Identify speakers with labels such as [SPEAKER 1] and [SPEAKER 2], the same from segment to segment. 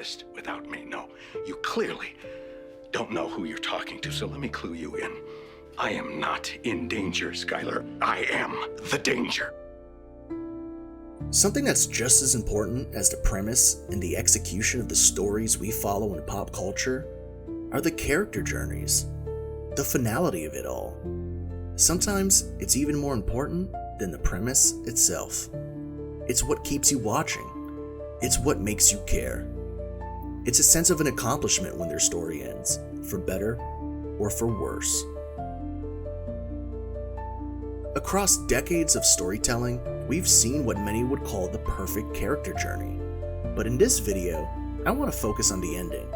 [SPEAKER 1] exist without me. No, you clearly don't know who you're talking to, so let me clue you in. I am not in danger, Skylar. I am the danger.
[SPEAKER 2] Something that's just as important as the premise and the execution of the stories we follow in pop culture are the character journeys, the finality of it all. Sometimes it's even more important than the premise itself. It's what keeps you watching. It's what makes you care. It's a sense of an accomplishment when their story ends, for better or for worse. Across decades of storytelling, we've seen what many would call the perfect character journey. But in this video, I want to focus on the ending.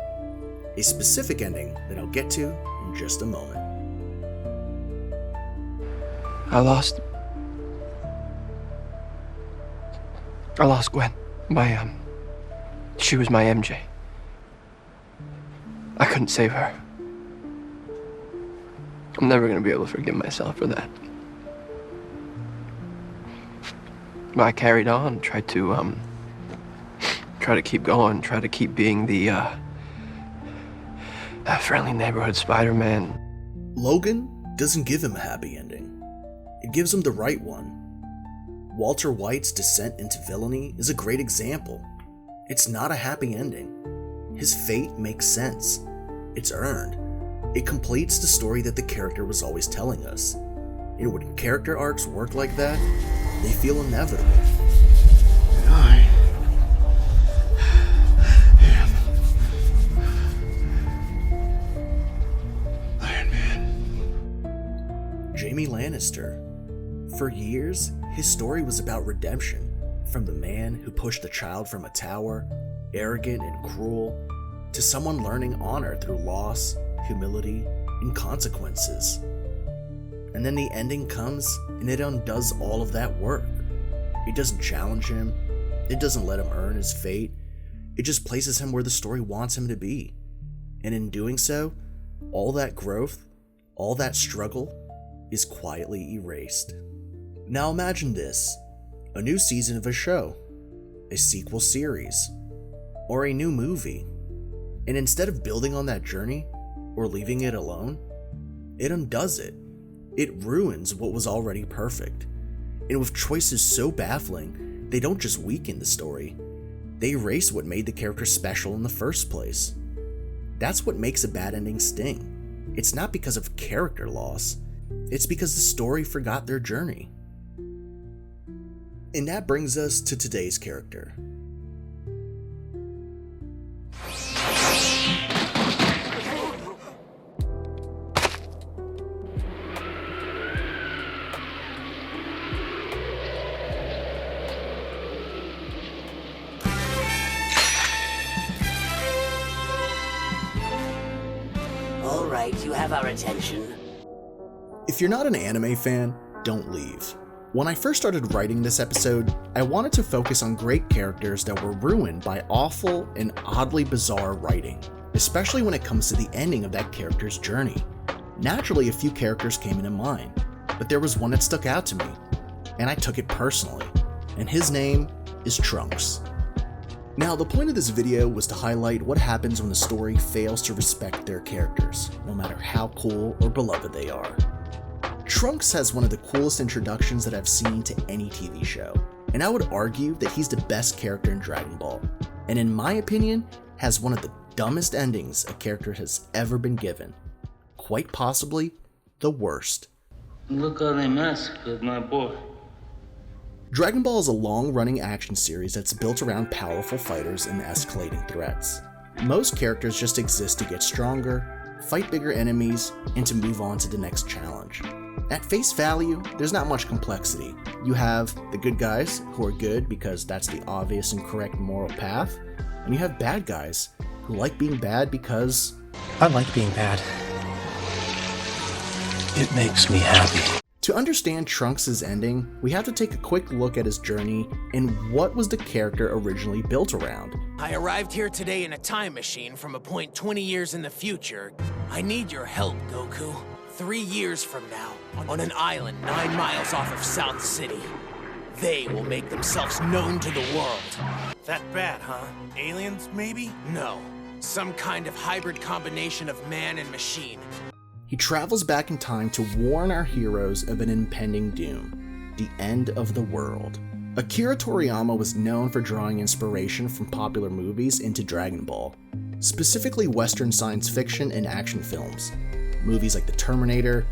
[SPEAKER 2] A specific ending that I'll get to in just a moment.
[SPEAKER 3] I lost Gwen. She was my MJ. I couldn't save her. I'm never gonna be able to forgive myself for that. But I carried on, tried to keep going, try to keep being the friendly neighborhood Spider-Man.
[SPEAKER 2] Logan doesn't give him a happy ending. It gives him the right one. Walter White's descent into villainy is a great example. It's not a happy ending. His fate makes sense. It's earned. It completes the story that the character was always telling us. And when character arcs work like that, they feel inevitable.
[SPEAKER 1] And I am Iron Man.
[SPEAKER 2] Jaime Lannister. For years, his story was about redemption, from the man who pushed the child from a tower, arrogant and cruel, to someone learning honor through loss, humility, and consequences. And then the ending comes and it undoes all of that work. It doesn't challenge him, it doesn't let him earn his fate, it just places him where the story wants him to be. And in doing so, all that growth, all that struggle, is quietly erased. Now imagine this, a new season of a show, a sequel series, or a new movie. And instead of building on that journey, or leaving it alone, it undoes it. It ruins what was already perfect. And with choices so baffling, they don't just weaken the story, they erase what made the character special in the first place. That's what makes a bad ending sting. It's not because of character loss, it's because the story forgot their journey. And that brings us to today's character.
[SPEAKER 4] All right, you have our attention.
[SPEAKER 2] If you're not an anime fan, don't leave. When I first started writing this episode, I wanted to focus on great characters that were ruined by awful and oddly bizarre writing, especially when it comes to the ending of that character's journey. Naturally, a few characters came into mind, but there was one that stuck out to me, and I took it personally, and his name is Trunks. Now, the point of this video was to highlight what happens when the story fails to respect their characters, no matter how cool or beloved they are. Trunks has one of the coolest introductions that I've seen to any TV show, and I would argue that he's the best character in Dragon Ball, and in my opinion, has one of the dumbest endings a character has ever been given. Quite possibly, the worst.
[SPEAKER 5] Look how they massacred my boy.
[SPEAKER 2] Dragon Ball is a long-running action series that's built around powerful fighters and escalating threats. Most characters just exist to get stronger, fight bigger enemies, and to move on to the next challenge. At face value, there's not much complexity. You have the good guys, who are good because that's the obvious and correct moral path, and you have bad guys, who like being bad because...
[SPEAKER 6] I like being bad. It makes me happy.
[SPEAKER 2] To understand Trunks' ending, we have to take a quick look at his journey and what was the character originally built around.
[SPEAKER 7] I arrived here today in a time machine from a point 20 years in the future. I need your help, Goku. 3 years from now, on an island 9 miles off of South City. they will make themselves known to the world.
[SPEAKER 8] That bad, huh? Aliens, maybe?
[SPEAKER 7] No, some kind of hybrid combination of man and machine.
[SPEAKER 2] He travels back in time to warn our heroes of an impending doom, the end of the world. Akira Toriyama was known for drawing inspiration from popular movies into Dragon Ball, specifically Western science fiction and action films. Movies like The Terminator,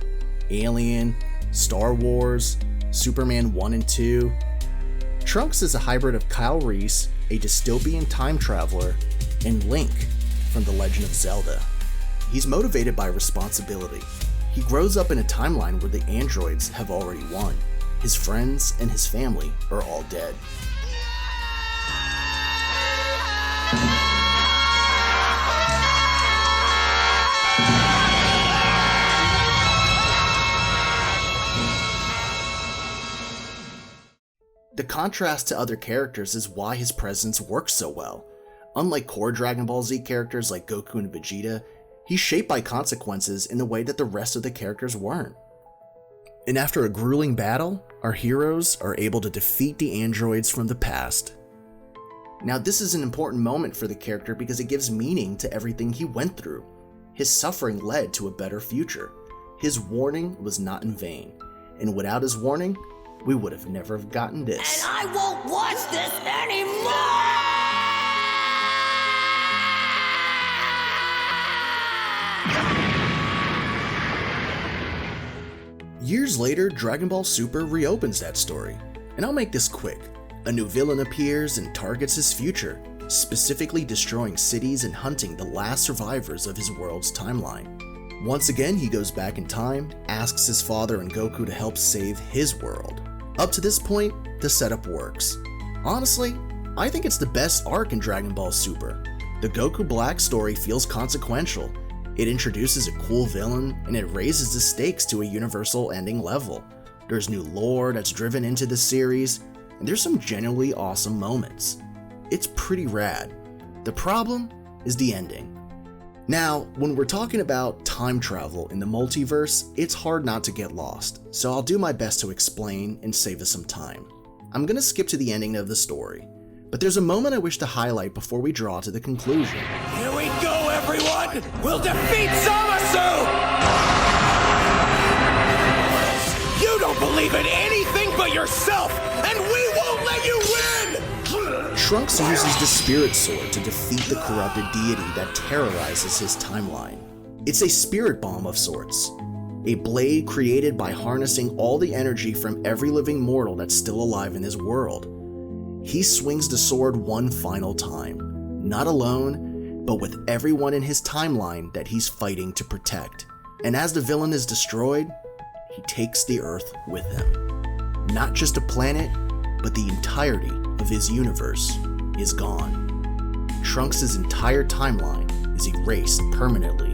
[SPEAKER 2] Alien, Star Wars, Superman 1 and 2. Trunks is a hybrid of Kyle Reese, a dystopian time traveler, and Link from The Legend of Zelda. He's motivated by responsibility. He grows up in a timeline where the androids have already won. His friends and his family are all dead. The contrast to other characters is why his presence works so well. Unlike core Dragon Ball Z characters like Goku and Vegeta, he's shaped by consequences in a way that the rest of the characters weren't. And after a grueling battle, our heroes are able to defeat the androids from the past. Now this is an important moment for the character because it gives meaning to everything he went through. His suffering led to a better future. His warning was not in vain, and without his warning, we would have never gotten this.
[SPEAKER 4] And I won't watch this anymore!
[SPEAKER 2] Years later, Dragon Ball Super reopens that story, and I'll make this quick. A new villain appears and targets his future, specifically destroying cities and hunting the last survivors of his world's timeline. Once again, he goes back in time, asks his father and Goku to help save his world. Up to this point, the setup works. Honestly, I think it's the best arc in Dragon Ball Super. The Goku Black story feels consequential. It introduces a cool villain, and it raises the stakes to a universal ending level. There's new lore that's driven into the series, and there's some genuinely awesome moments. It's pretty rad. The problem is the ending. Now, when we're talking about time travel in the multiverse, it's hard not to get lost, so I'll do my best to explain and save us some time. I'm gonna skip to the ending of the story, but there's a moment I wish to highlight before we draw to the conclusion.
[SPEAKER 7] Here we go, everyone! We'll defeat Zamasu! You don't believe in anything but yourself, and we won't let you win!
[SPEAKER 2] Trunks uses the Spirit Sword to defeat the corrupted deity that terrorizes his timeline. It's a spirit bomb of sorts, a blade created by harnessing all the energy from every living mortal that's still alive in his world. He swings the sword one final time, not alone, but with everyone in his timeline that he's fighting to protect. And as the villain is destroyed, he takes the Earth with him. Not just a planet, but the entirety of his universe is gone. Trunks' entire timeline is erased permanently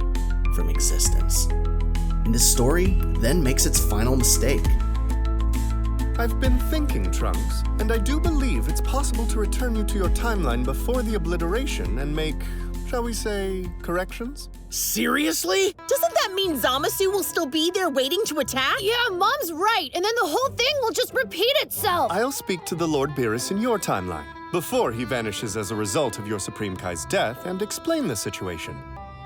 [SPEAKER 2] from existence. And this story then makes its final mistake.
[SPEAKER 9] I've been thinking, Trunks, and I do believe it's possible to return you to your timeline before the obliteration and make, shall we say, corrections?
[SPEAKER 7] Seriously?
[SPEAKER 10] Doesn't that mean Zamasu will still be there waiting to attack?
[SPEAKER 11] Yeah, Mom's right, and then the whole thing will just repeat itself.
[SPEAKER 9] I'll speak to the Lord Beerus in your timeline, before he vanishes as a result of your Supreme Kai's death, and explain the situation.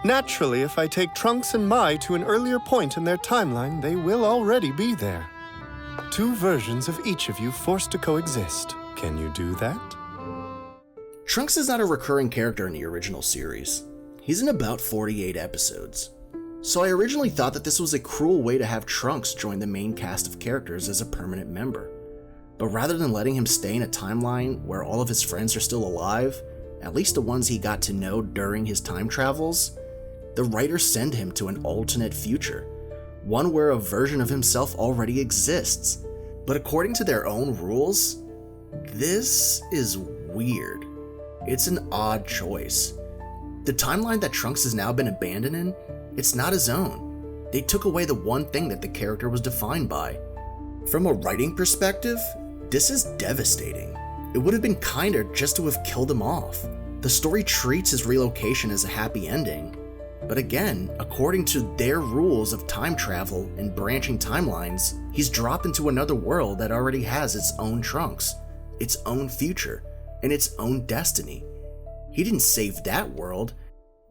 [SPEAKER 9] Naturally, if I take Trunks and Mai to an earlier point in their timeline, they will already be there. Two versions of each of you forced to coexist. Can you do that?
[SPEAKER 2] Trunks is not a recurring character in the original series. He's in about 48 episodes. So I originally thought that this was a cruel way to have Trunks join the main cast of characters as a permanent member. But rather than letting him stay in a timeline where all of his friends are still alive, at least the ones he got to know during his time travels, the writers send him to an alternate future, one where a version of himself already exists. But according to their own rules, this is weird. It's an odd choice. The timeline that Trunks has now been abandoned in, it's not his own. They took away the one thing that the character was defined by. From a writing perspective, this is devastating. It would have been kinder just to have killed him off. The story treats his relocation as a happy ending, But again, according to their rules of time travel and branching timelines, he's dropped into another world that already has its own Trunks, its own future, and its own destiny. He didn't save that world.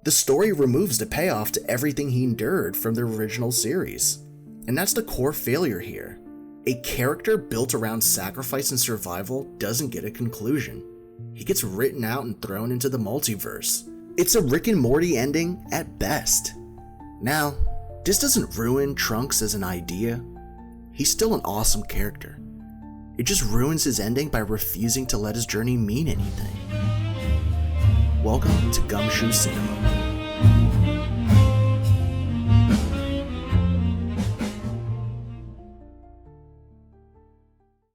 [SPEAKER 2] The story removes the payoff to everything he endured from the original series. And that's the core failure here. A character built around sacrifice and survival doesn't get a conclusion. He gets written out and thrown into the multiverse. It's a Rick and Morty ending at best. Now, this doesn't ruin Trunks as an idea. He's still an awesome character. It just ruins his ending by refusing to let his journey mean anything. Welcome to Gumshoe Cinema.